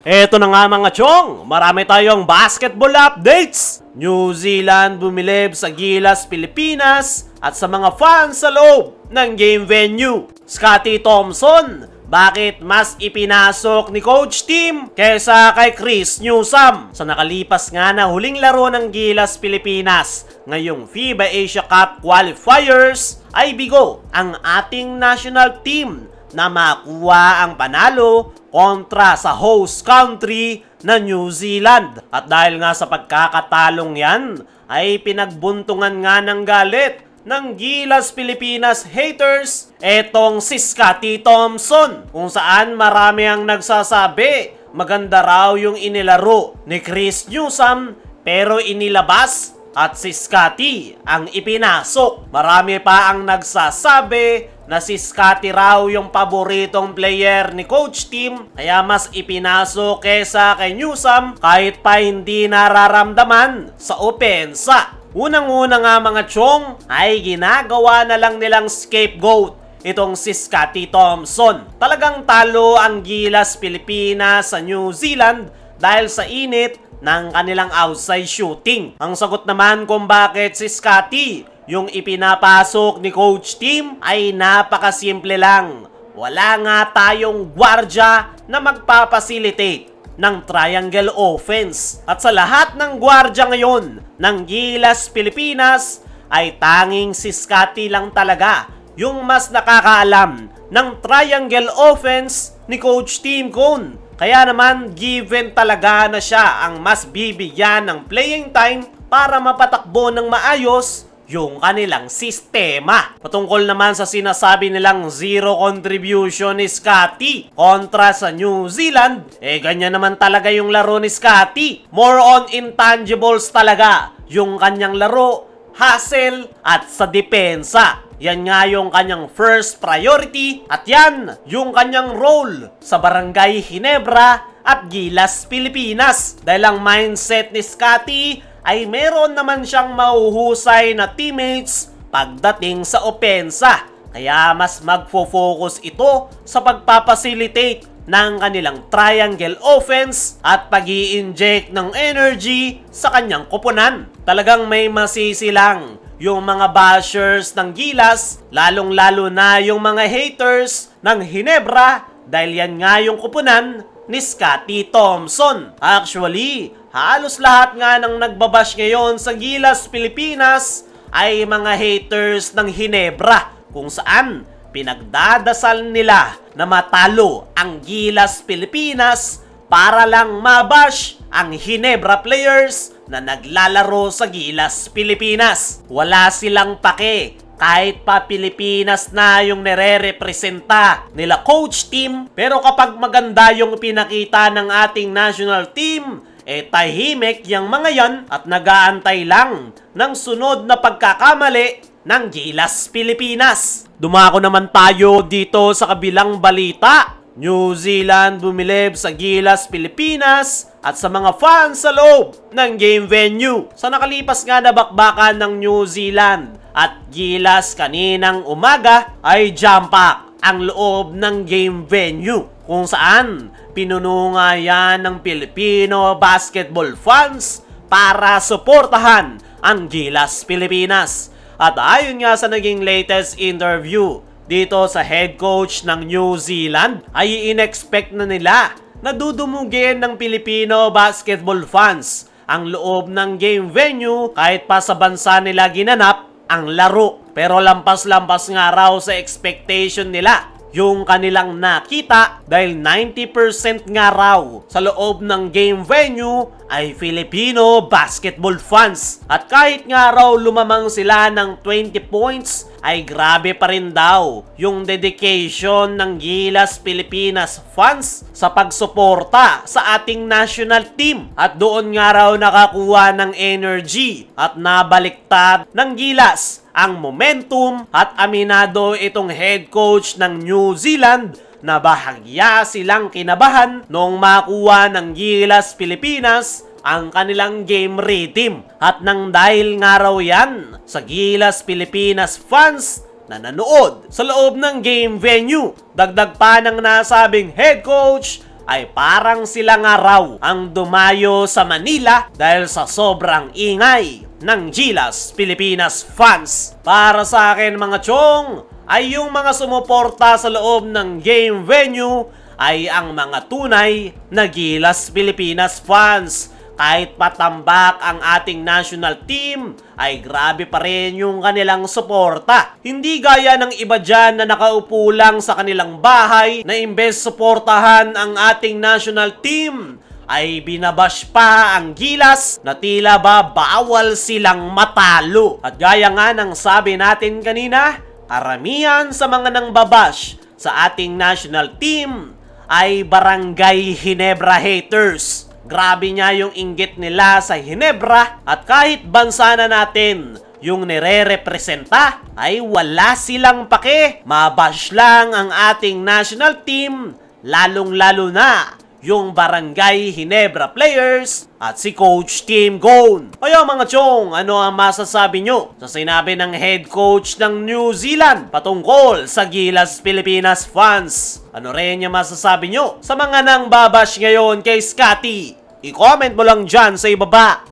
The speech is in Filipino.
Eto na nga mga chong, marami tayong basketball updates. New Zealand bumilib sa Gilas, Pilipinas at sa mga fans sa loob ng game venue. Scottie Thompson, bakit mas ipinasok ni Coach Tim kesa kay Chris Newsome sa nakalipas nga na huling laro ng Gilas, Pilipinas ngayong FIBA Asia Cup Qualifiers? Ay bigo ang ating national team na makuha ang panalo kontra sa host country na New Zealand. At dahil nga sa pagkakatalong yan, ay pinagbuntungan nga ng galit ng Gilas Pilipinas haters etong si Scottie Thompson, kung saan marami ang nagsasabi maganda raw yung inilaro ni Chris Newsome pero inilabas at si Scottie ang ipinasok. Marami pa ang nagsasabi na si Scottie raw yung paboritong player ni Coach Tim, kaya mas ipinasok kesa kay Newsome kahit pa hindi nararamdaman sa opensa. Unang-una nga mga chong ay ginagawa na lang nilang scapegoat itong si Scottie Thompson. Talagang talo ang Gilas Pilipinas sa New Zealand dahil sa init ng kanilang outside shooting. Ang sagot naman kung bakit si Scottie yung ipinapasok ni Coach Tim ay napakasimple lang. Wala nga tayong gwardya na magpapacilitate ng triangle offense. At sa lahat ng gwardya ngayon ng Gilas Pilipinas ay tanging si Scottie lang talaga yung mas nakakaalam ng triangle offense ni Coach Tim Cone. Kaya naman given talaga na siya ang mas bibigyan ng playing time para mapatakbo ng maayos yung kanilang sistema. Patungkol naman sa sinasabi nilang zero contribution ni Scottie kontra sa New Zealand, ganyan naman talaga yung laro ni Scottie. More on intangibles talaga yung kanyang laro, hustle at sa depensa. Yan nga yung kanyang first priority at yan yung kanyang role sa Barangay Ginebra at Gilas Pilipinas. Dahil ang mindset ni Scottie ay meron naman siyang mahuhusay na teammates pagdating sa opensa. Kaya mas magfo-focus ito sa pagpapacilitate ng kanilang triangle offense at pag-i-inject ng energy sa kanyang koponan. Talagang may masisi lang yung mga bashers ng Gilas, lalong-lalo na yung mga haters ng Ginebra dahil yan nga yung koponan ni Scottie Thompson. Actually, halos lahat nga ng nagbabash ngayon sa Gilas Pilipinas ay mga haters ng Ginebra, kung saan pinagdadasal nila na matalo ang Gilas Pilipinas para lang mabash ang Ginebra players na naglalaro sa Gilas Pilipinas. Wala silang pake kahit pa Pilipinas na yung nire-representa nila Coach Tim, pero kapag maganda yung pinakita ng ating national team, tahimik yung mga yan at nag-aantay lang ng sunod na pagkakamali ng Gilas Pilipinas. Dumako naman tayo dito sa kabilang balita. New Zealand bumilib sa Gilas Pilipinas at sa mga fans sa loob ng game venue. Sa nakalipas nga na bakbakan ng New Zealand at Gilas kaninang umaga ay jam-pack ang loob ng game venue, kung saan pinuno nga yan ng Filipino basketball fans para suportahan ang Gilas Pilipinas. At ayon nga sa naging latest interview dito sa head coach ng New Zealand, ay in-expect na nila na dudumugin ng Filipino basketball fans ang loob ng game venue kahit pa sa bansa nila ginanap ang laro. Pero lampas-lampas nga raw sa expectation nila yung kanilang nakita dahil 90% nga raw sa loob ng game venue ay Filipino basketball fans. At kahit nga raw lumamang sila ng 20 points ay grabe pa rin daw yung dedication ng Gilas Pilipinas fans sa pagsuporta sa ating national team. At doon nga raw nakakuha ng energy at nabaliktad ng Gilas ang momentum at aminado itong head coach ng New Zealand na bahagya silang kinabahan nung makuha ng Gilas Pilipinas ang kanilang game rhythm. At nang dahil nga raw yan sa Gilas Pilipinas fans na nanood sa loob ng game venue, dagdag pa ng nasabing head coach ay parang sila nga raw ang dumayo sa Manila dahil sa sobrang ingay ng Gilas Pilipinas fans. Para sa akin mga chong, ay yung mga sumuporta sa loob ng game venue ay ang mga tunay na Gilas Pilipinas fans. Kahit patambak ang ating national team, ay grabe pa rin yung kanilang suporta. Hindi gaya ng iba dyan na nakaupo lang sa kanilang bahay na imbes suportahan ang ating national team, ay binabash pa ang Gilas na tila ba bawal silang matalo. At gaya nga ng sabi natin kanina, karamihan sa mga nang babash sa ating national team ay Barangay Ginebra haters. Grabe niya yung inggit nila sa Ginebra at kahit bansa na natin yung nire-representa ay wala silang pake. Mabash lang ang ating national team, lalong-lalo na yung Barangay Ginebra players at si Coach Kim Ghon. Kaya mga chong, ano ang masasabi nyo sa sinabi ng head coach ng New Zealand patungkol sa Gilas Pilipinas fans? Ano rin yung masasabi nyo sa mga nang babash ngayon kay Scotty? I-comment mo lang dyan sa ibaba.